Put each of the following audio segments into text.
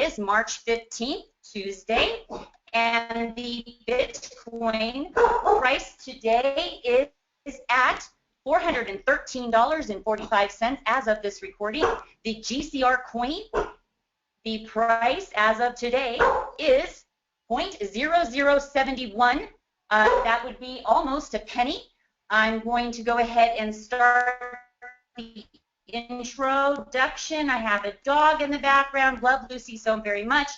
is March 15th, Tuesday, and the Bitcoin price today is at $413.45 as of this recording. The GCR coin, the price as of today is 0.0071. That would be almost a penny. I'm going to go ahead and start the introduction. I have a dog in the background. Love Lucy so very much.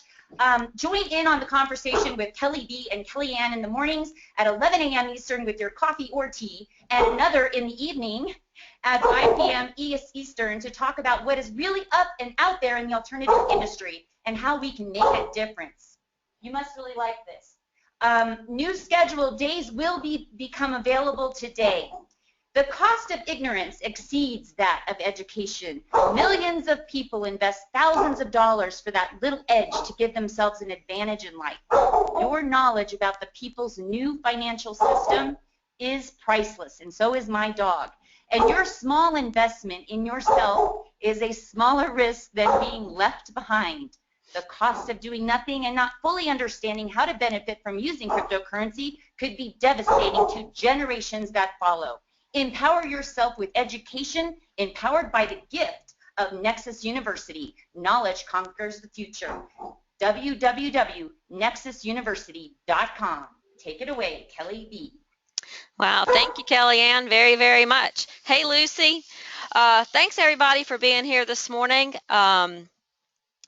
Join in on the conversation with Kelly B and Kellyanne in the mornings at 11 a.m. Eastern with your coffee or tea, and another in the evening at 5 p.m. Eastern to talk about what is really up and out there in the alternative industry and how we can make a difference. You must really like this. New scheduled days will become available today. The cost of ignorance exceeds that of education. Millions of people invest thousands of dollars for that little edge to give themselves an advantage in life. Your knowledge about the people's new financial system is priceless, and so is my dog. And your small investment in yourself is a smaller risk than being left behind. The cost of doing nothing and not fully understanding how to benefit from using cryptocurrency could be devastating to generations that follow. Empower yourself with education empowered by the gift of Nexxus University. Knowledge conquers the future. www.nexxusuniversity.com. Take it away, Kelly B. Wow, thank you, Kellyanne, very, very much. Hey, Lucy. Thanks, everybody, for being here this morning.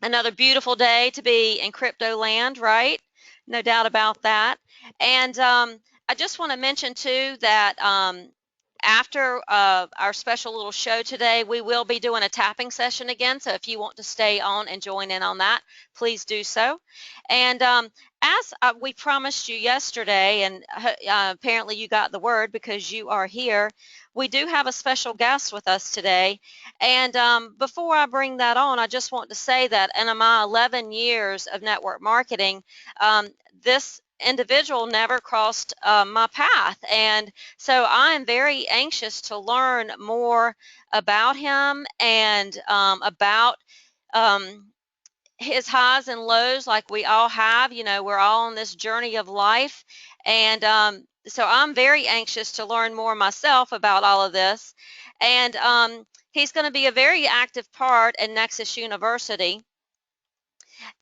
Another beautiful day to be in crypto land, right? No doubt about that. And I just want to mention, too, that after our special little show today, we will be doing a tapping session again. So if you want to stay on and join in on that, please do so. And as we promised you yesterday, and apparently you got the word because you are here, we do have a special guest with us today. And before I bring that on, I just want to say that in my 11 years of network marketing, this individual never crossed my path, and so I am very anxious to learn more about him and about his highs and lows, like we all have. You know, we're all on this journey of life, and so I'm very anxious to learn more myself about all of this. And he's going to be a very active part in Nexxus University.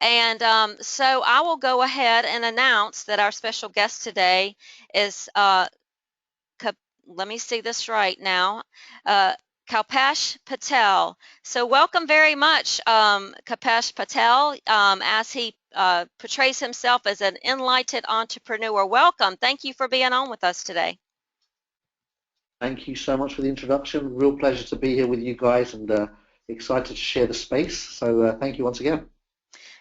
And so I will go ahead and announce that our special guest today is, let me see this right now, Kalpesh Patel. So welcome very much, Kalpesh Patel, as he portrays himself as an enlightened entrepreneur. Welcome. Thank you for being on with us today. Thank you so much for the introduction. Real pleasure to be here with you guys, and excited to share the space. So thank you once again.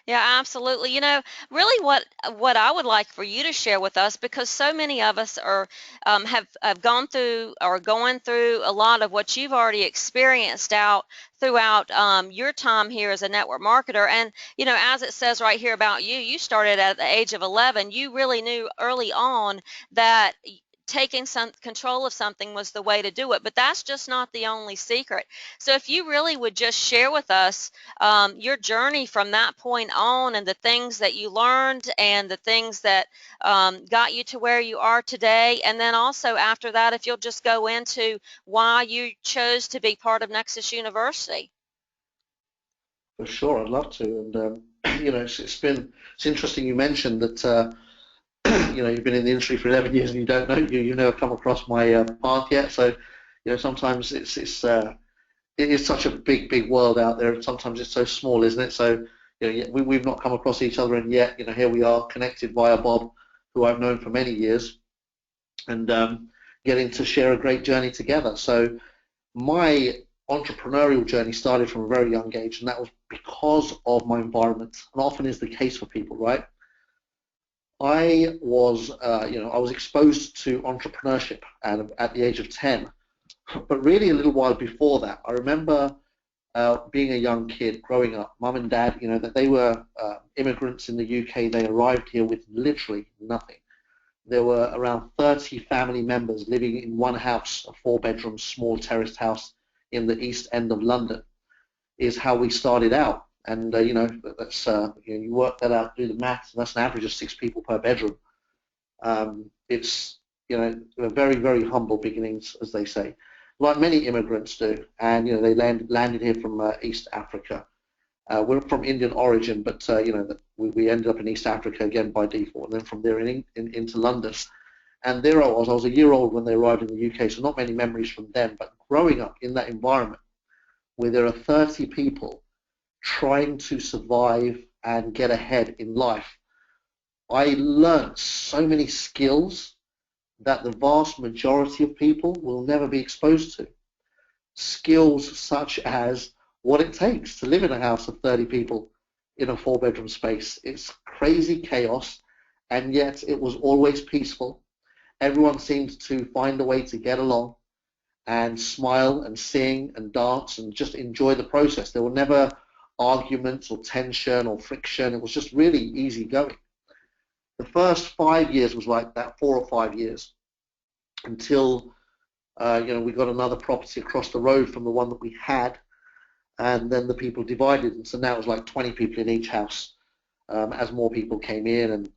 Yeah, absolutely. You know, really what I would like for you to share with us, because so many of us are have gone through or going through a lot of what you've already experienced out throughout your time here as a network marketer. And, you know, as it says right here about you, you started at the age of 11. You really knew early on that taking some control of something was the way to do it, but that's just not the only secret. So if you really would just share with us your journey from that point on, and the things that you learned and the things that got you to where you are today, and then also after that, if you'll just go into why you chose to be part of Nexxus University. For sure, I'd love to. And you know, it's interesting you mentioned that you know, you've been in the industry for 11 years and you don't know, you've never come across my path yet. So, you know, sometimes it is such a big world out there, and sometimes it's so small, isn't it? So, you know, we've not come across each other, and yet, you know, here we are connected via Bob, who I've known for many years, and getting to share a great journey together. So, my entrepreneurial journey started from a very young age, and that was because of my environment, and often is the case for people, right? I was, you know, I was exposed to entrepreneurship at the age of 10, but really a little while before that. I remember being a young kid growing up. Mum and Dad, you know, that they were immigrants in the UK. They arrived here with literally nothing. There were around 30 family members living in one house, a 4-bedroom small terraced house in the East End of London, is how we started out. And that's you work that out, do the maths, and that's an average of 6 people per bedroom. It's very, very humble beginnings, as they say, like many immigrants do. And they landed here from East Africa. We're from Indian origin, but we ended up in East Africa again by default, and then from there into London. And there I was a year old when they arrived in the UK, so not many memories from them, but growing up in that environment where there are 30 people trying to survive and get ahead in life, I learned so many skills that the vast majority of people will never be exposed to. Skills such as what it takes to live in a house of 30 people in a 4-bedroom space. It's crazy chaos, and yet it was always peaceful. Everyone seemed to find a way to get along and smile and sing and dance and just enjoy the process. There were never arguments or tension or friction. It was just really easy going. The first 5 years was like that, 4 or 5 years, until we got another property across the road from the one that we had, and then the people divided, and so now it was like 20 people in each house as more people came in, and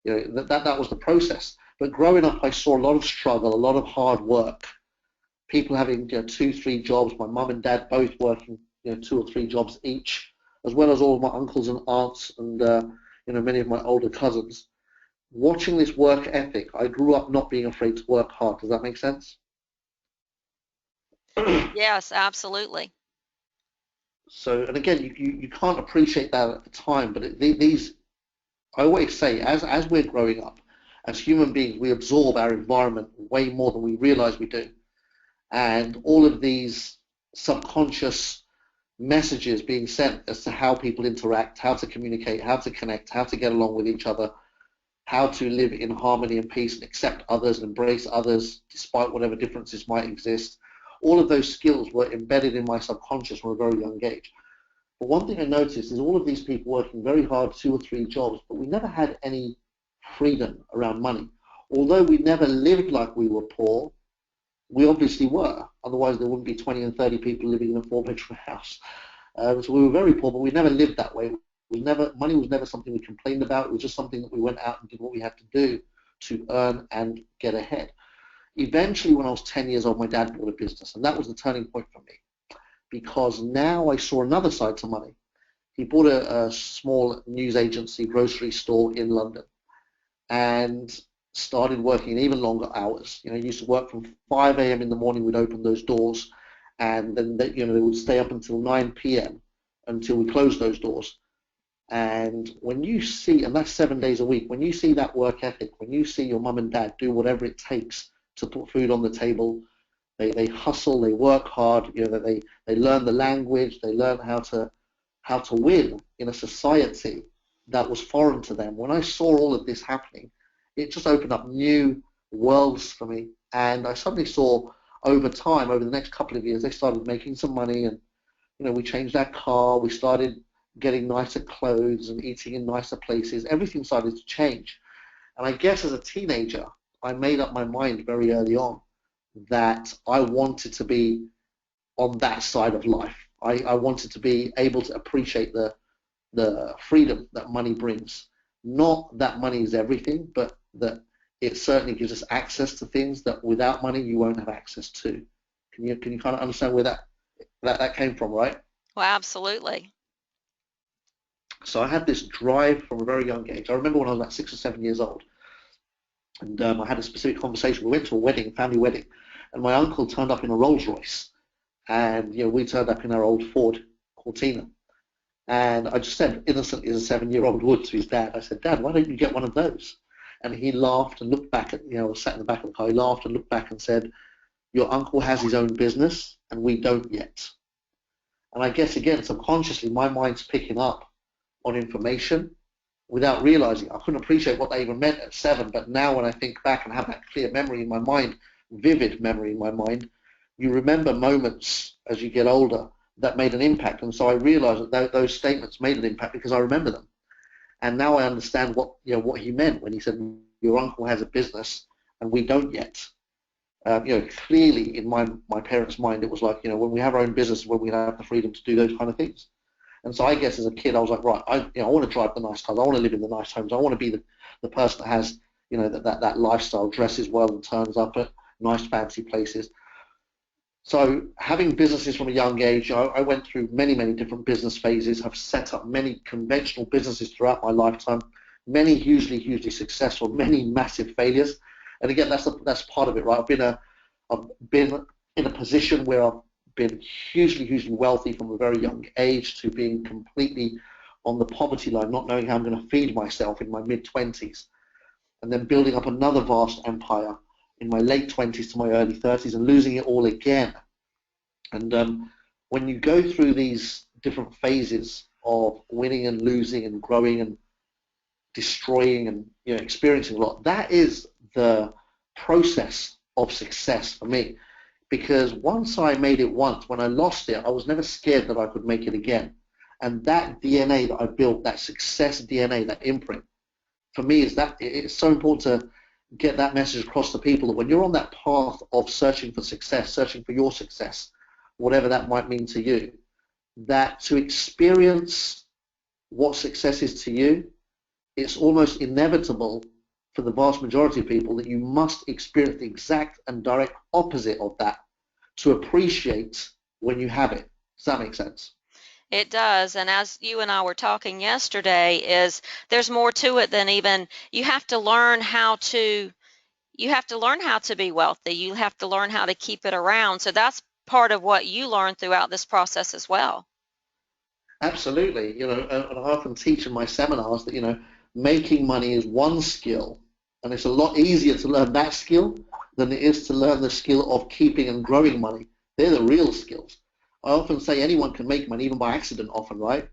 that was the process. But growing up, I saw a lot of struggle, a lot of hard work, people having 2, 3 jobs, my mum and dad both working 2 or 3 jobs each, as well as all of my uncles and aunts and many of my older cousins. Watching this work ethic, I grew up not being afraid to work hard. Does that make sense? Yes, absolutely. So, and again, you can't appreciate that at the time, but these, I always say, as we're growing up, as human beings, we absorb our environment way more than we realize we do. And all of these subconscious messages being sent as to how people interact, how to communicate, how to connect, how to get along with each other, how to live in harmony and peace and accept others and embrace others despite whatever differences might exist. All of those skills were embedded in my subconscious from a very young age. But one thing I noticed is all of these people working very hard, 2 or 3 jobs, but we never had any freedom around money. Although we never lived like we were poor, we obviously were. Otherwise, there wouldn't be 20 and 30 people living in a 4-bedroom house. So we were very poor, but we never lived that way. Money was never something we complained about. It was just something that we went out and did what we had to do to earn and get ahead. Eventually, when I was 10 years old, my dad bought a business, and that was the turning point for me, because now I saw another side to money. He bought a small news agency, grocery store in London, and started working even longer hours. He used to work from 5 a.m. in the morning. We'd open those doors, and then they would stay up until 9 p.m. until we closed those doors. And when you see, and that's 7 days a week, when you see that work ethic, when you see your mum and dad do whatever it takes to put food on the table, they hustle, they work hard, they learn the language, they learn how to win in a society that was foreign to them. When I saw all of this happening, it just opened up new worlds for me. And I suddenly saw over time, over the next couple of years, they started making some money, and we changed our car, we started getting nicer clothes and eating in nicer places. Everything started to change. And I guess as a teenager, I made up my mind very early on that I wanted to be on that side of life. I wanted to be able to appreciate the freedom that money brings. Not that money is everything, but that it certainly gives us access to things that without money you won't have access to. Can you kind of understand where that came from, right? Well, absolutely. So I had this drive from a very young age. I remember when I was about 6 or 7 years old, and I had a specific conversation. We went to a wedding, family wedding, and my uncle turned up in a Rolls Royce, and we turned up in our old Ford Cortina. And I just said innocently, as a 7-year-old would, to his dad, I said, "Dad, why don't you get one of those?" And he laughed and looked back at, I was sat in the back of the car. He laughed and looked back and said, "Your uncle has his own business, and we don't yet." And I guess again, subconsciously, my mind's picking up on information without realizing. I couldn't appreciate what they even meant at 7, but now when I think back and have that clear memory in my mind, vivid memory in my mind, you remember moments as you get older that made an impact. And so I realized that those statements made an impact because I remember them. And now I understand what he meant when he said, "Your uncle has a business and we don't yet." Clearly in my parents' mind, it was like, when we have our own business, when we have the freedom to do those kind of things. And so I guess as a kid, I was like, right, I want to drive the nice cars. I want to live in the nice homes. I want to be the person that has, that lifestyle, dresses well and turns up at nice fancy places. So having businesses from a young age, I went through many, many different business phases. I've set up many conventional businesses throughout my lifetime, many hugely, hugely successful, many massive failures. And again, that's part of it, right? I've been in a position where I've been hugely, hugely wealthy from a very young age to being completely on the poverty line, not knowing how I'm going to feed myself in my mid-20s, and then building up another vast empire in my late 20s to my early 30s and losing it all again. And when you go through these different phases of winning and losing and growing and destroying and experiencing a lot, that is the process of success for me. Because once I made it once, when I lost it, I was never scared that I could make it again. And that DNA that I built, that success DNA, that imprint, for me it's so important to get that message across to people that when you're on that path of searching for success, searching for your success, whatever that might mean to you, that to experience what success is to you, it's almost inevitable for the vast majority of people that you must experience the exact and direct opposite of that to appreciate when you have it. Does that make sense? It does, and as you and I were talking yesterday, is there's more to it than even you have to learn how to be wealthy. You have to learn how to keep it around. So that's part of what you learned throughout this process as well. Absolutely. And I often teach in my seminars that, making money is one skill, and it's a lot easier to learn that skill than it is to learn the skill of keeping and growing money. They're the real skills. I often say anyone can make money, even by accident often, right?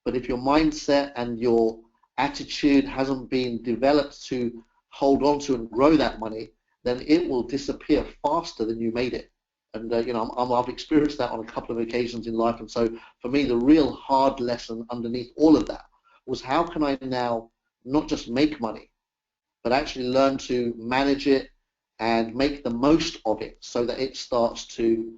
But if your mindset and your attitude hasn't been developed to hold on to and grow that money, then it will disappear faster than you made it. And I've experienced that on a couple of occasions in life. And so for me, the real hard lesson underneath all of that was how can I now not just make money, but actually learn to manage it and make the most of it so that it starts to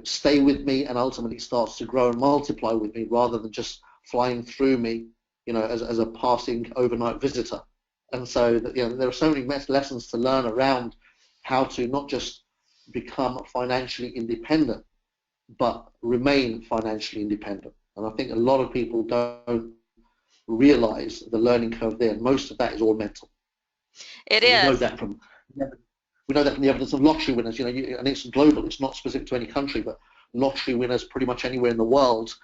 stay with me and ultimately starts to grow and multiply with me rather than just flying through me, as a passing overnight visitor. And so there are so many lessons to learn around how to not just become financially independent, but remain financially independent. And I think a lot of people don't realize the learning curve there. Most of that is all mental. It and is. We know that from the evidence of lottery winners. And it's global. It's not specific to any country, but lottery winners pretty much anywhere in the world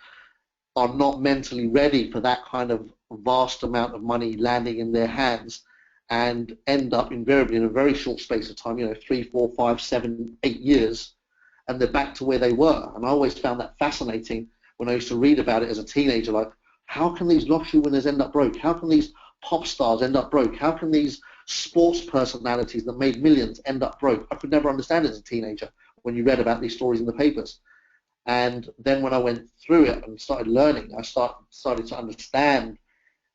are not mentally ready for that kind of vast amount of money landing in their hands, and end up invariably in a very short space of time, 3, 4, 5, 7, 8 years, and they're back to where they were. And I always found that fascinating when I used to read about it as a teenager, like, how can these lottery winners end up broke? How can these pop stars end up broke? How can these sports personalities that made millions end up broke? I could never understand it as a teenager when you read about these stories in the papers. And then when I went through it and started learning, I started to understand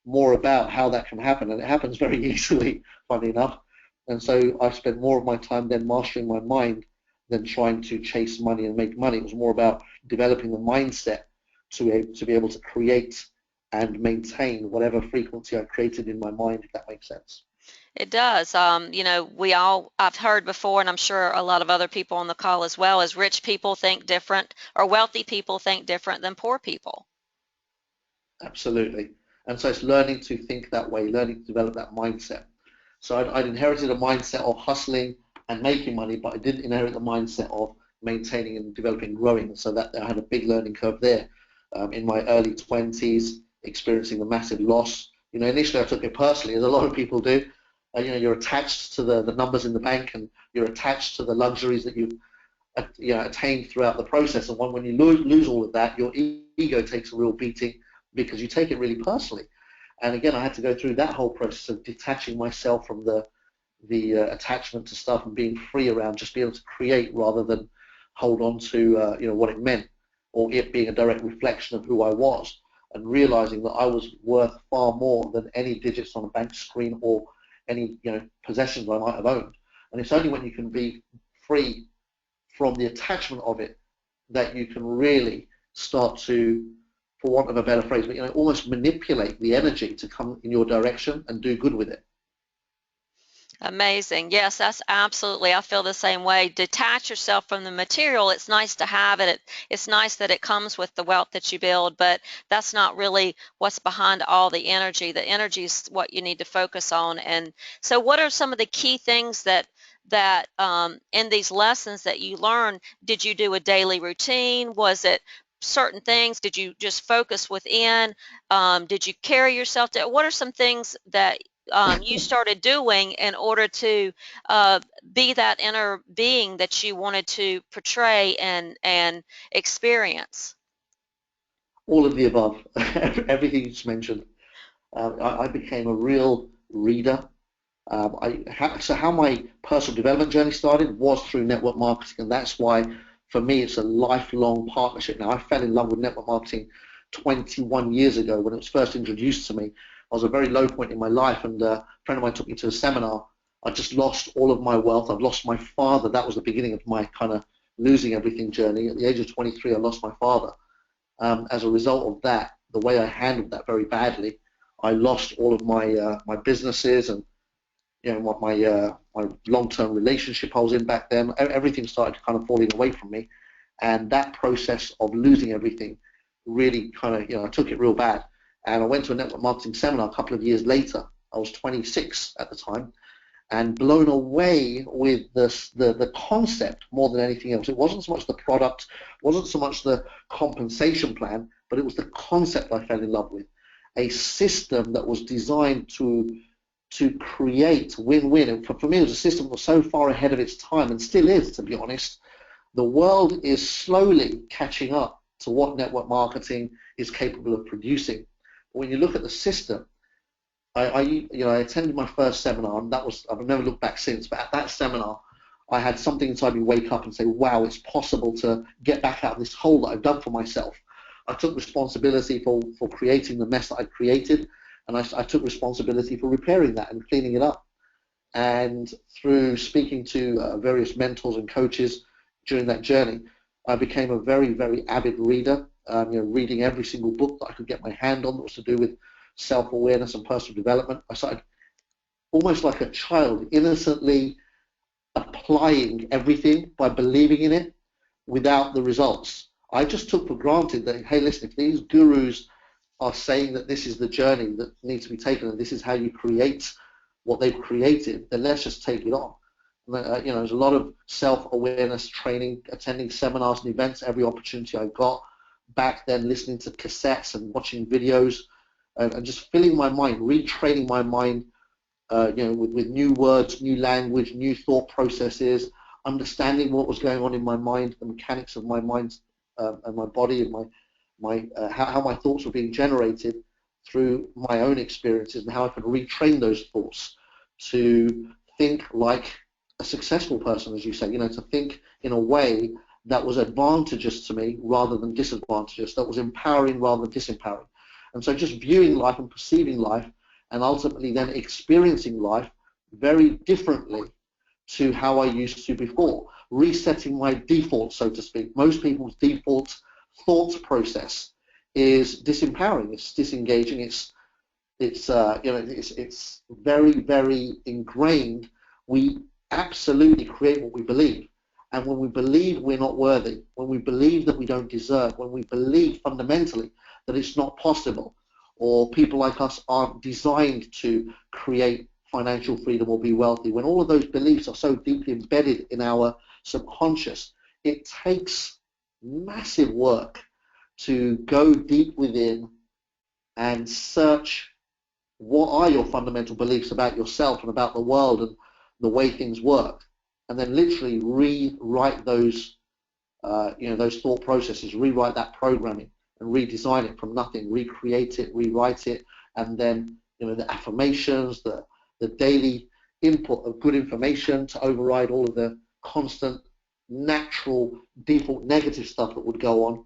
more about how that can happen, and it happens very easily, funny enough. And so I spent more of my time then mastering my mind than trying to chase money and make money. It was more about developing the mindset to be able to create and maintain whatever frequency I created in my mind, if that makes sense. It does. I've heard before, and I'm sure a lot of other people on the call as well, is rich people think different, or wealthy people think different than poor people. Absolutely. And so it's learning to think that way, learning to develop that mindset. So I'd inherited a mindset of hustling and making money, but I didn't inherit the mindset of maintaining and developing and growing. So that I had a big learning curve there. In my early 20s, experiencing a massive loss. Initially I took it personally, as a lot of people do. You're attached to the numbers in the bank, and you're attached to the luxuries that you've attained throughout the process. And when you lose all of that, your ego takes a real beating because you take it really personally. And again, I had to go through that whole process of detaching myself from the attachment to stuff and being free around just being able to create rather than hold on to what it meant, or it being a direct reflection of who I was, and realizing that I was worth far more than any digits on a bank screen or any possessions I might have owned. And it's only when you can be free from the attachment of it that you can really start to for want of a better phrase, but almost manipulate the energy to come in your direction and do good with it. Amazing. Yes, that's absolutely. I feel the same way. Detach yourself from the material. It's nice to have it. It's nice that it comes with the wealth that you build, but that's not really what's behind all the energy. The energy is what you need to focus on. And so, what are some of the key things that in these lessons that you learned? Did you do a daily routine? Was it certain things? Did you just focus within? Did you carry yourself to? What are some things that you started doing in order to be that inner being that you wanted to portray and experience? All of the above, everything you just mentioned. I became a real reader. So how my personal development journey started was through network marketing, and that's why for me it's a lifelong partnership. Now, I fell in love with network marketing 21 years ago when it was first introduced to me. I was a very low point in my life, and a friend of mine took me to a seminar. I just lost all of my wealth. I've lost my father. That was the beginning of my kind of losing everything journey. At the age of 23, I lost my father. As a result of that, the way I handled that very badly, I lost all of my businesses and what my long-term relationship I was in back then. Everything started kind of falling away from me, and that process of losing everything really kind of I took it real bad. And I went to a network marketing seminar a couple of years later. I was 26 at the time, and blown away with the concept more than anything else. It wasn't so much the product, wasn't so much the compensation plan, but it was the concept I fell in love with. A system that was designed to create win-win. And for me, it was a system that was so far ahead of its time, and still is, to be honest. The world is slowly catching up to what network marketing is capable of producing. But when you look at the system, I attended my first seminar, and I've never looked back since, but at that seminar, I had something inside me wake up and say, wow, it's possible to get back out of this hole that I've dug for myself. I took responsibility for creating the mess that I'd created, and I took responsibility for repairing that and cleaning it up. And through speaking to various mentors and coaches during that journey, I became a very, very avid reader, reading every single book that I could get my hand on that was to do with self-awareness and personal development. I started almost like a child, innocently applying everything by believing in it without the results. I just took for granted that, hey, listen, if these gurus are saying that this is the journey that needs to be taken and this is how you create what they've created, then let's just take it on. There's a lot of self-awareness training, attending seminars and events, every opportunity I got. Back then, listening to cassettes and watching videos, and just filling my mind, retraining my mind, with new words, new language, new thought processes, understanding what was going on in my mind, the mechanics of my mind and my body, and how my thoughts were being generated through my own experiences, and how I could retrain those thoughts to think like a successful person, as you say, to think in a way that was advantageous to me rather than disadvantageous, that was empowering rather than disempowering. And so just viewing life and perceiving life, and ultimately then experiencing life very differently to how I used to before, resetting my default, so to speak. Most people's default thought process is disempowering, it's disengaging, it's very, very ingrained. We absolutely create what we believe. And when we believe we're not worthy, when we believe that we don't deserve, when we believe fundamentally that it's not possible, or people like us aren't designed to create financial freedom or be wealthy, when all of those beliefs are so deeply embedded in our subconscious, it takes massive work to go deep within and search what are your fundamental beliefs about yourself and about the world and the way things work, and then literally rewrite those those thought processes, rewrite that programming and redesign it from nothing, recreate it, rewrite it, and then the affirmations, the daily input of good information to override all of the constant natural default negative stuff that would go on.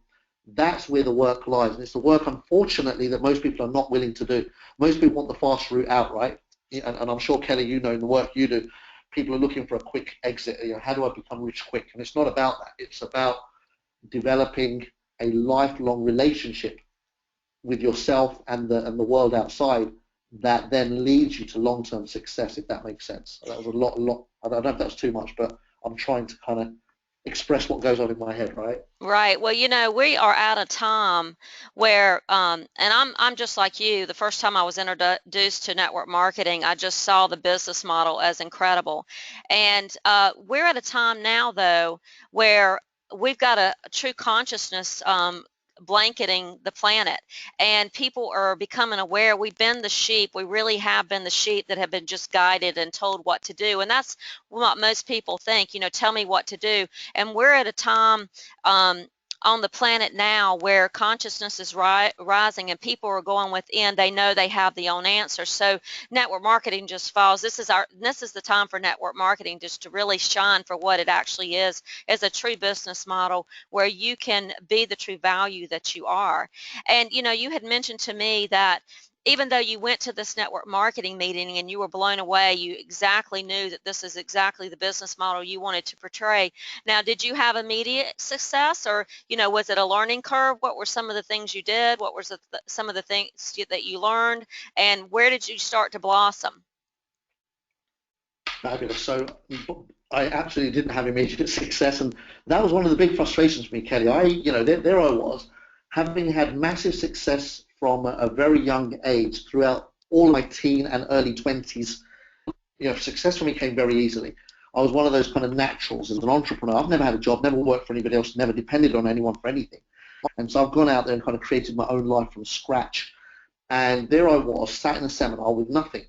That's where the work lies, and it's the work, unfortunately, that most people are not willing to do. Most people want the fast route out, right? And I'm sure, Kelly, in the work you do, people are looking for a quick exit. How do I become rich quick? And it's not about that. It's about developing a lifelong relationship with yourself and the world outside that then leads you to long-term success, if that makes sense. That was a lot. I don't know if that's too much, but I'm trying to kind of express what goes on in my head, right? Right. Well, we are at a time where, and I'm just like you. The first time I was introduced to network marketing, I just saw the business model as incredible. And we're at a time now, though, where we've got a true consciousness blanketing the planet, and people are becoming aware. We've been the sheep. We really have been the sheep that have been just guided and told what to do. And that's what most people think, tell me what to do. And we're at a time on the planet now where consciousness is rising and people are going within. They know they have the own answer. So network marketing just falls. This is the time for network marketing just to really shine for what it actually is as a true business model where you can be the true value that you are. And you had mentioned to me that even though you went to this network marketing meeting and you were blown away, you exactly knew that this is exactly the business model you wanted to portray. Now, did you have immediate success, or was it a learning curve? What were some of the things you did? What were some of the things that you learned, and where did you start to blossom? Fabulous. So I absolutely didn't have immediate success, and that was one of the big frustrations for me, Kelly. There I was, having had massive success from a very young age throughout all my teen and early 20s. Success for me came very easily. I was one of those kind of naturals as an entrepreneur. I've never had a job, never worked for anybody else, never depended on anyone for anything. And so I've gone out there and kind of created my own life from scratch. And there I was, sat in a seminar with nothing,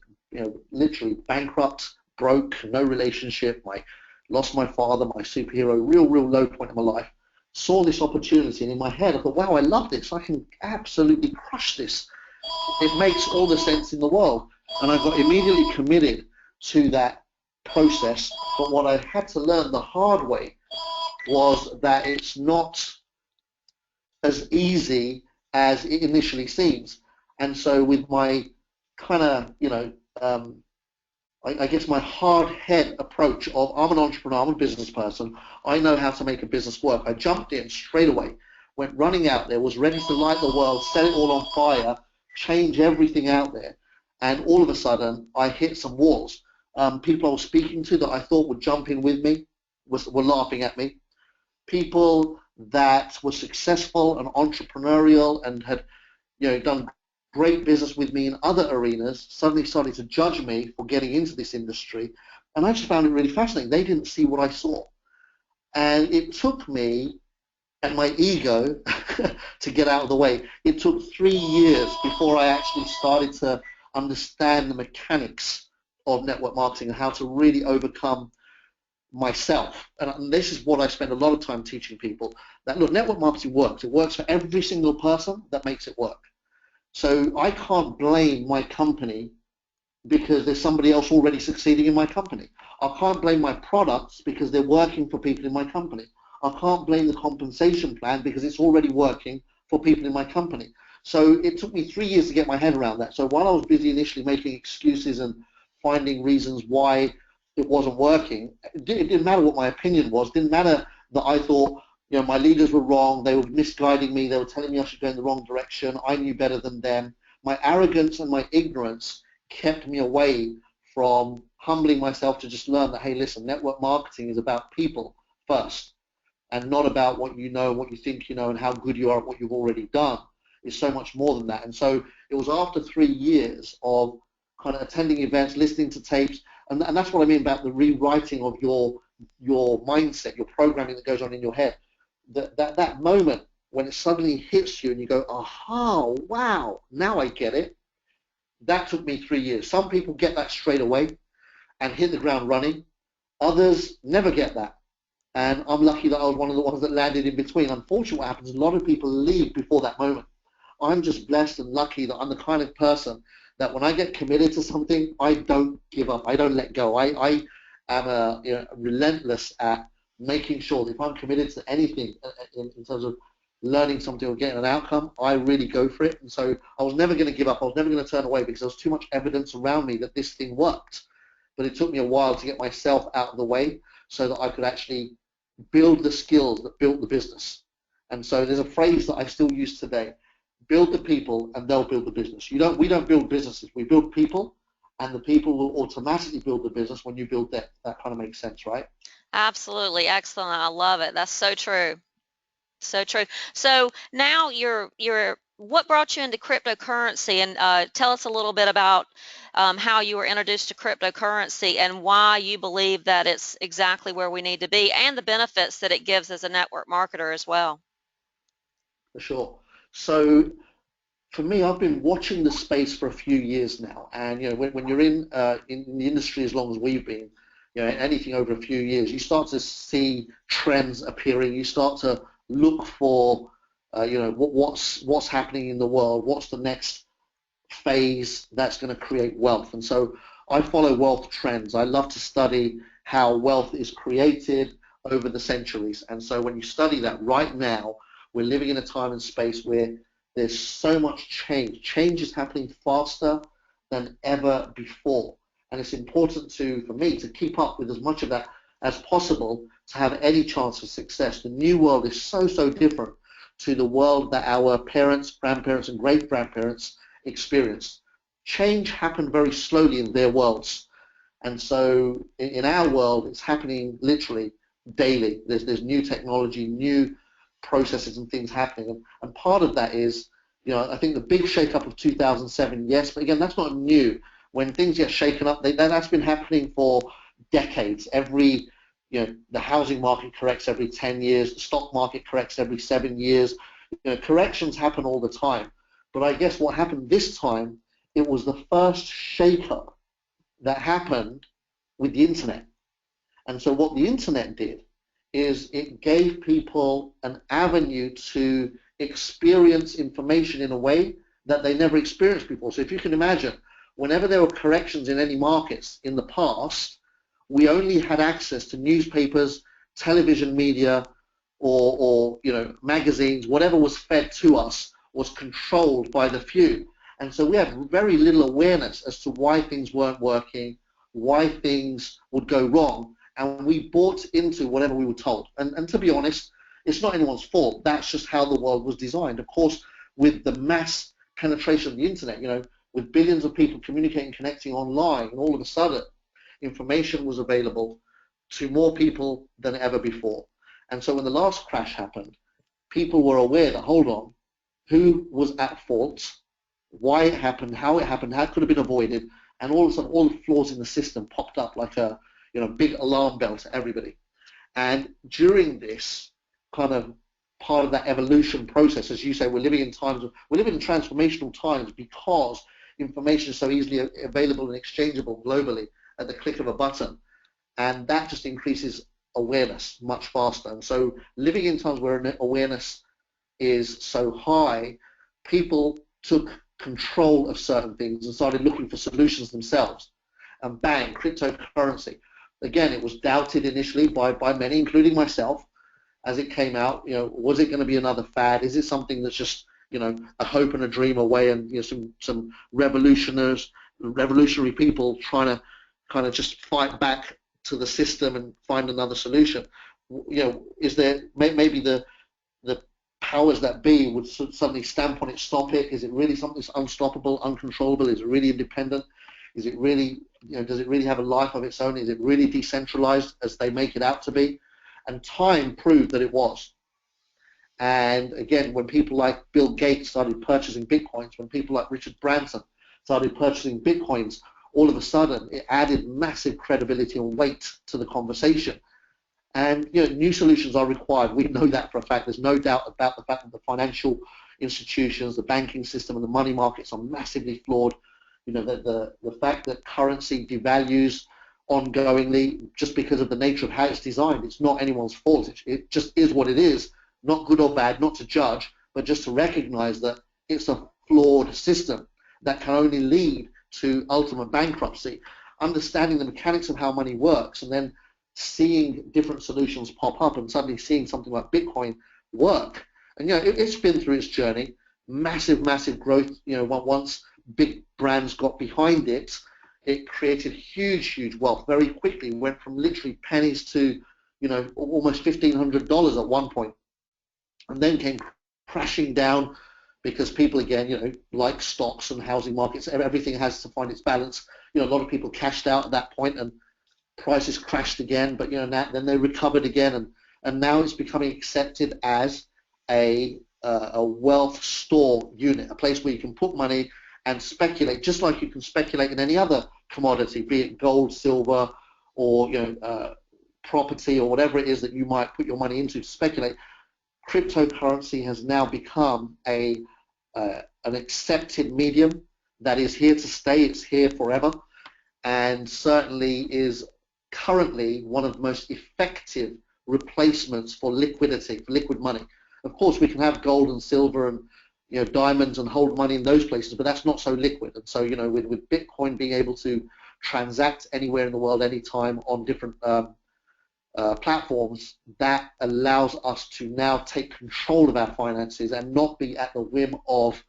literally bankrupt, broke, no relationship. I lost my father, my superhero, real low point in my life. Saw this opportunity, and in my head I thought, wow, I love this. I can absolutely crush this. It makes all the sense in the world. And I got immediately committed to that process. But what I had to learn the hard way was that it's not as easy as it initially seems. And so with my kind of, I guess my hard head approach of I'm an entrepreneur, I'm a business person, I know how to make a business work. I jumped in straight away, went running out there, was ready to light the world, set it all on fire, change everything out there. And all of a sudden, I hit some walls. People I was speaking to that I thought would jump in with me were laughing at me. People that were successful and entrepreneurial and had done great business with me in other arenas suddenly started to judge me for getting into this industry, and I just found it really fascinating. They didn't see what I saw, and it took me and my ego to get out of the way. It took 3 years before I actually started to understand the mechanics of network marketing and how to really overcome myself. And this is what I spend a lot of time teaching people, that look, network marketing works. It works for every single person that makes it work. So I can't blame my company because there's somebody else already succeeding in my company. I can't blame my products because they're working for people in my company. I can't blame the compensation plan because it's already working for people in my company. So it took me 3 years to get my head around that. So while I was busy initially making excuses and finding reasons why it wasn't working, it didn't matter what my opinion was. It didn't matter that I thought my leaders were wrong, they were misguiding me, they were telling me I should go in the wrong direction, I knew better than them. My arrogance and my ignorance kept me away from humbling myself to just learn that, hey, listen, network marketing is about people first, and not about what you know, what you think you know, and how good you are at what you've already done. It's so much more than that. And so it was after 3 years of kind of attending events, listening to tapes, and that's what I mean about the rewriting of your mindset, your programming that goes on in your head. That moment when it suddenly hits you and you go, aha, wow, now I get it. That took me 3 years. Some people get that straight away and hit the ground running. Others never get that. And I'm lucky that I was one of the ones that landed in between. Unfortunately, what happens is a lot of people leave before that moment. I'm just blessed and lucky that I'm the kind of person that when I get committed to something, I don't give up. I don't let go. I am relentless at making sure that if I'm committed to anything in terms of learning something or getting an outcome, I really go for it. And so I was never going to give up. I was never going to turn away because there was too much evidence around me that this thing worked. But it took me a while to get myself out of the way so that I could actually build the skills that built the business. And so there's a phrase that I still use today: build the people and they'll build the business. We don't build businesses, we build people, and the people will automatically build the business when you build that. That kind of makes sense, right? Absolutely. Excellent. I love it. That's so true. So true. So now what brought you into cryptocurrency, and tell us a little bit about how you were introduced to cryptocurrency and why you believe that it's exactly where we need to be, and the benefits that it gives as a network marketer as well. For sure. So for me, I've been watching the space for a few years now, and when you're in the industry as long as we've been, anything over a few years, you start to see trends appearing. You start to look for, what's happening in the world, what's the next phase that's going to create wealth. And so I follow wealth trends. I love to study how wealth is created over the centuries. And so when you study that, right now, we're living in a time and space where there's so much change. Change is happening faster than ever before. And it's important for me to keep up with as much of that as possible to have any chance of success. The new world is so, so different to the world that our parents, grandparents, and great-grandparents experienced. Change happened very slowly in their worlds. And so in our world, it's happening literally daily. There's new technology, new processes and things happening. And part of that is, I think the big shake-up of 2007, yes, but again, that's not new. When things get shaken up, that's been happening for decades. The housing market corrects every 10 years, the stock market corrects every 7 years. Corrections happen all the time. But I guess what happened this time, it was the first shake-up that happened with the internet. And so what the internet did is it gave people an avenue to experience information in a way that they never experienced before. So if you can imagine, whenever there were corrections in any markets in the past, we only had access to newspapers, television media, or magazines. Whatever was fed to us was controlled by the few. And so we had very little awareness as to why things weren't working, why things would go wrong, and we bought into whatever we were told. And to be honest, it's not anyone's fault. That's just how the world was designed. Of course, with the mass penetration of the internet, with billions of people communicating, connecting online, and all of a sudden, information was available to more people than ever before. And so when the last crash happened, people were aware that, hold on, who was at fault, why it happened, how it could have been avoided, and all of a sudden all the flaws in the system popped up like a big alarm bell to everybody. And during this kind of part of that evolution process, as you say, we're living in transformational times because information is so easily available and exchangeable globally at the click of a button, and that just increases awareness much faster. And so living in times where awareness is so high, people took control of certain things and started looking for solutions themselves. And bang, cryptocurrency. Again, it was doubted initially by many, including myself, as it came out. Was it going to be another fad? Is it something that's just a hope and a dream away, and some revolutionary people trying to kind of just fight back to the system and find another solution? Is there maybe the powers that be would suddenly stamp on it, stop it? Is it really something that's unstoppable, uncontrollable? Is it really independent? Is it really, does it really have a life of its own? Is it really decentralized as they make it out to be? And time proved that it was. And again, when people like Bill Gates started purchasing Bitcoins, when people like Richard Branson started purchasing Bitcoins, all of a sudden it added massive credibility and weight to the conversation. And new solutions are required. We know that for a fact. There's no doubt about the fact that the financial institutions, the banking system, and the money markets are massively flawed. The fact that currency devalues ongoingly just because of the nature of how it's designed. It's not anyone's fault. It just is what it is. Not good or bad, not to judge, but just to recognize that it's a flawed system that can only lead to ultimate bankruptcy. Understanding the mechanics of how money works, and then seeing different solutions pop up, and suddenly seeing something like Bitcoin work. And it's been through its journey, massive growth. Once big brands got behind it, it created huge wealth very quickly. Went from literally pennies to almost $1,500 at one point, and then came crashing down because people, again, like stocks and housing markets, everything has to find its balance. A lot of people cashed out at that point and prices crashed again, but then they recovered again, and now it's becoming accepted as a wealth store unit, a place where you can put money and speculate, just like you can speculate in any other commodity, be it gold, silver, or property, or whatever it is that you might put your money into to speculate. Cryptocurrency has now become an accepted medium that is here to stay. It's here forever, and certainly is currently one of the most effective replacements for liquidity, for liquid money. Of course, we can have gold and silver and diamonds and hold money in those places, but that's not so liquid. And so with Bitcoin being able to transact anywhere in the world, anytime, on different platforms, that allows us to now take control of our finances and not be at the whim of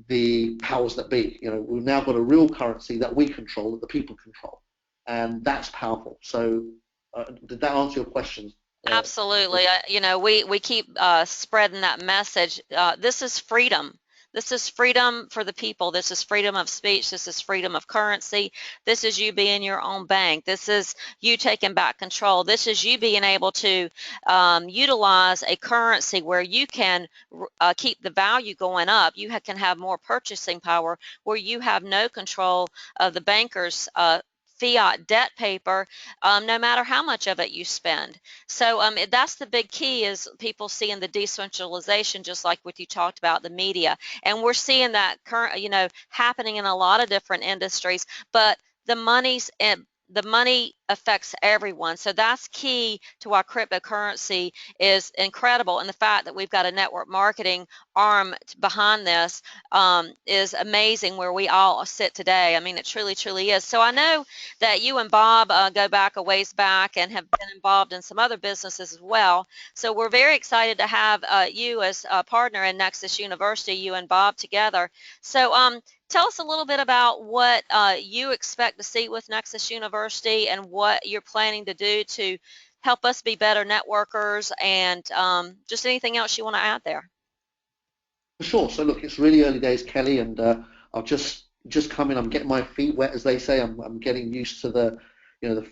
the powers that be. We've now got a real currency that we control, that the people control, and that's powerful. So did that answer your question? Absolutely. We keep spreading that message. This is freedom. This is freedom for the people. This is freedom of speech. This is freedom of currency. This is you being your own bank. This is you taking back control. This is you being able to utilize a currency where you can keep the value going up. You can have more purchasing power, where you have no control of the bankers' fiat debt paper, no matter how much of it you spend. So that's the big key, is people seeing the decentralization, just like what you talked about, the media. And we're seeing that happening in a lot of different industries, but the money affects everyone. So that's key to why cryptocurrency is incredible. And the fact that we've got a network marketing arm behind this is amazing, where we all sit today. I mean, it truly, truly is. So I know that you and Bob go back a ways back and have been involved in some other businesses as well. So we're very excited to have you as a partner in Nexxus University, you and Bob together. So tell us a little bit about what you expect to see with Nexxus University, and what you're planning to do to help us be better networkers, and just anything else you want to add there. For sure. So look, it's really early days, Kelly, and I've just come in. I'm getting my feet wet, as they say. I'm getting used to the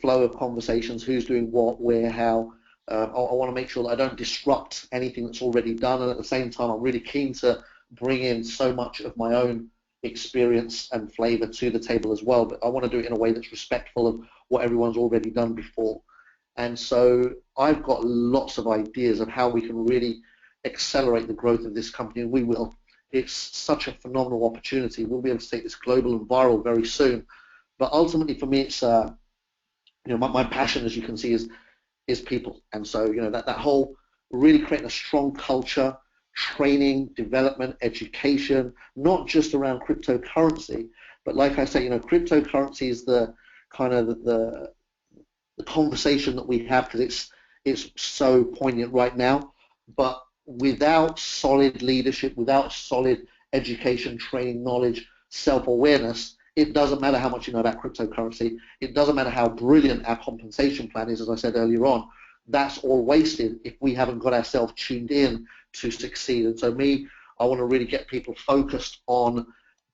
flow of conversations, who's doing what, where, how. I want to make sure that I don't disrupt anything that's already done, and at the same time, I'm really keen to bring in so much of my own experience and flavor to the table as well, but I want to do it in a way that's respectful of what everyone's already done before. And so I've got lots of ideas of how we can really accelerate the growth of this company, and we will. It's such a phenomenal opportunity. We'll be able to take this global and viral very soon. But ultimately, for me, it's my passion, as you can see, is people. And so that whole really creating a strong culture, training, development, education, not just around cryptocurrency, but like I say, cryptocurrency is the kind of the conversation that we have, because it's so poignant right now. But without solid leadership, without solid education, training, knowledge, self-awareness, it doesn't matter how much you know about cryptocurrency. It doesn't matter how brilliant our compensation plan is, as I said earlier on. That's all wasted if we haven't got ourselves tuned in to succeed. And so I want to really get people focused on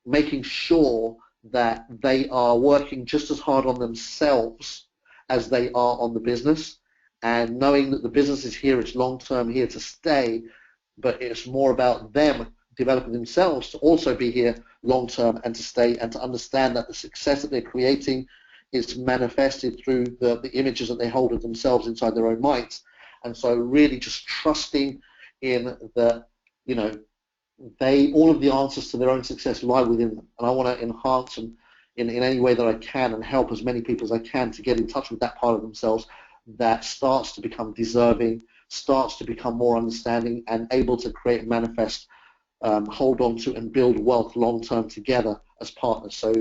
making sure that they are working just as hard on themselves as they are on the business, and knowing that the business is here, it's long-term, here to stay, but it's more about them developing themselves to also be here long-term and to stay, and to understand that the success that they're creating is manifested through the images that they hold of themselves inside their own minds. And so really just trusting in the, all of the answers to their own success lie within them. And I want to enhance them in any way that I can, and help as many people as I can to get in touch with that part of themselves that starts to become deserving, starts to become more understanding, and able to create and manifest, hold on to and build wealth long-term together as partners. So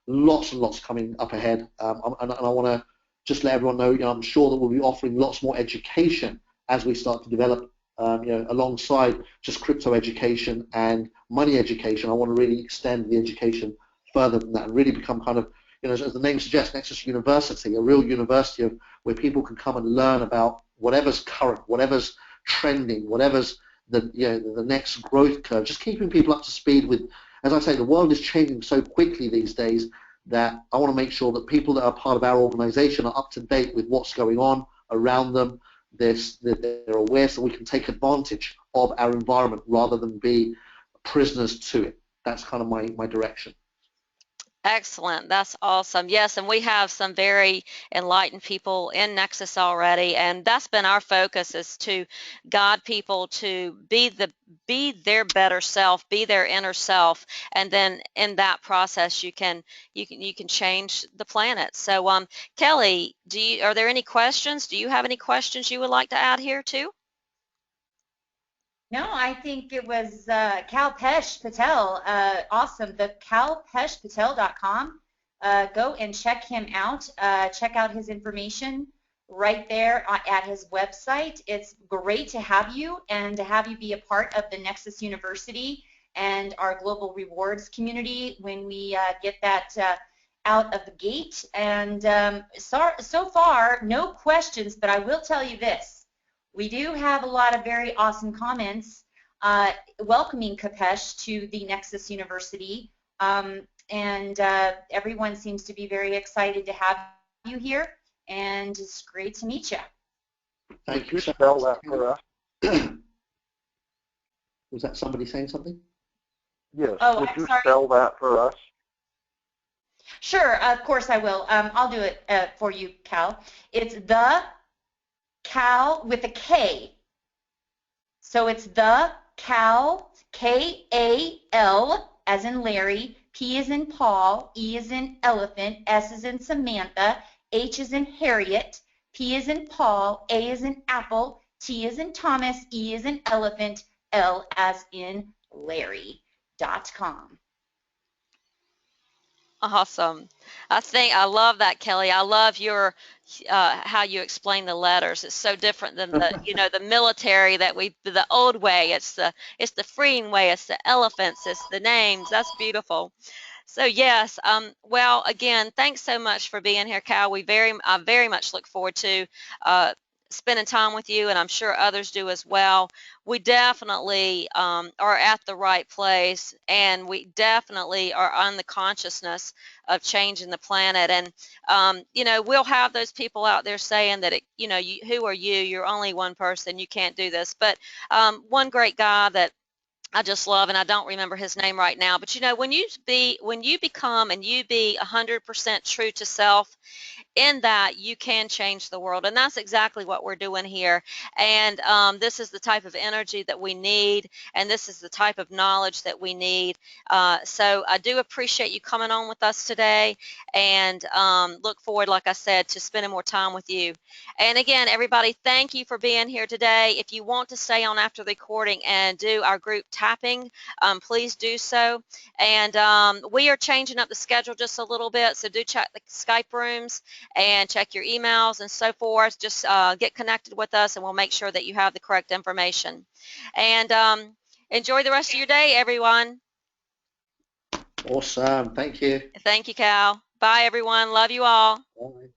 lots and lots coming up ahead, and I want to just let everyone know, I'm sure that we'll be offering lots more education as we start to develop, alongside just crypto education and money education. I want to really extend the education further than that, and really become kind of, as the name suggests, Nexxus University, a real university where people can come and learn about whatever's current, whatever's trending, whatever's the next growth curve, just keeping people up to speed with, as I say, the world is changing so quickly these days that I want to make sure that people that are part of our organization are up to date with what's going on around them. They're aware, so we can take advantage of our environment rather than be prisoners to it. That's kind of my direction. Excellent. That's awesome. Yes, and we have some very enlightened people in Nexxus already, and that's been our focus, is to guide people to be their better self, be their inner self, and then in that process you can change the planet. So Kelly, are there any questions? Do you have any questions you would like to add here too? No, I think it was Kalpesh Patel. Awesome. The kalpeshpatel.com. Go and check him out. Check out his information right there at his website. It's great to have you and to have you be a part of the Nexxus University and our global rewards community when we get that out of the gate. And so far, no questions, but I will tell you this. We do have a lot of very awesome comments welcoming Kalpesh to the Nexxus University, and everyone seems to be very excited to have you here, and it's great to meet you. Thank you. Would you spell that for us? Was that somebody saying something? Yes. Oh, Would I'm you sorry. spell that for us? Sure, of course I will. I'll do it for you, Cal. It's the Cal with a K. So it's the Cal, K-A-L, as in Larry, P as in Paul, E as in elephant, S as in Samantha, H as in Harriet, P as in Paul, A as in apple, T as in Thomas, E as in elephant, L as in Larry.com. Awesome. I love that, Kelly. I love your how you explain the letters. It's so different than the military the old way. It's the freeing way. It's the elephants. It's the names. That's beautiful. So yes, well, again, thanks so much for being here, Cal. I very much look forward to spending time with you, and I'm sure others do as well. We definitely are at the right place, and we definitely are on the consciousness of changing the planet. And we'll have those people out there saying that who are you? You're only one person. You can't do this. But one great guy that I just love, and I don't remember his name right now, but when you become and you be 100% true to self, in that you can change the world, and that's exactly what we're doing here. And this is the type of energy that we need, and this is the type of knowledge that we need. So I do appreciate you coming on with us today, and look forward, like I said, to spending more time with you. And again, everybody, thank you for being here today. If you want to stay on after the recording and do our group tapping, please do so. And we are changing up the schedule just a little bit, so do check the Skype rooms and check your emails and so forth. Just get connected with us, and we'll make sure that you have the correct information. And enjoy the rest of your day, everyone. Awesome. Thank you. Thank you, Cal. Bye, everyone. Love you all. Bye.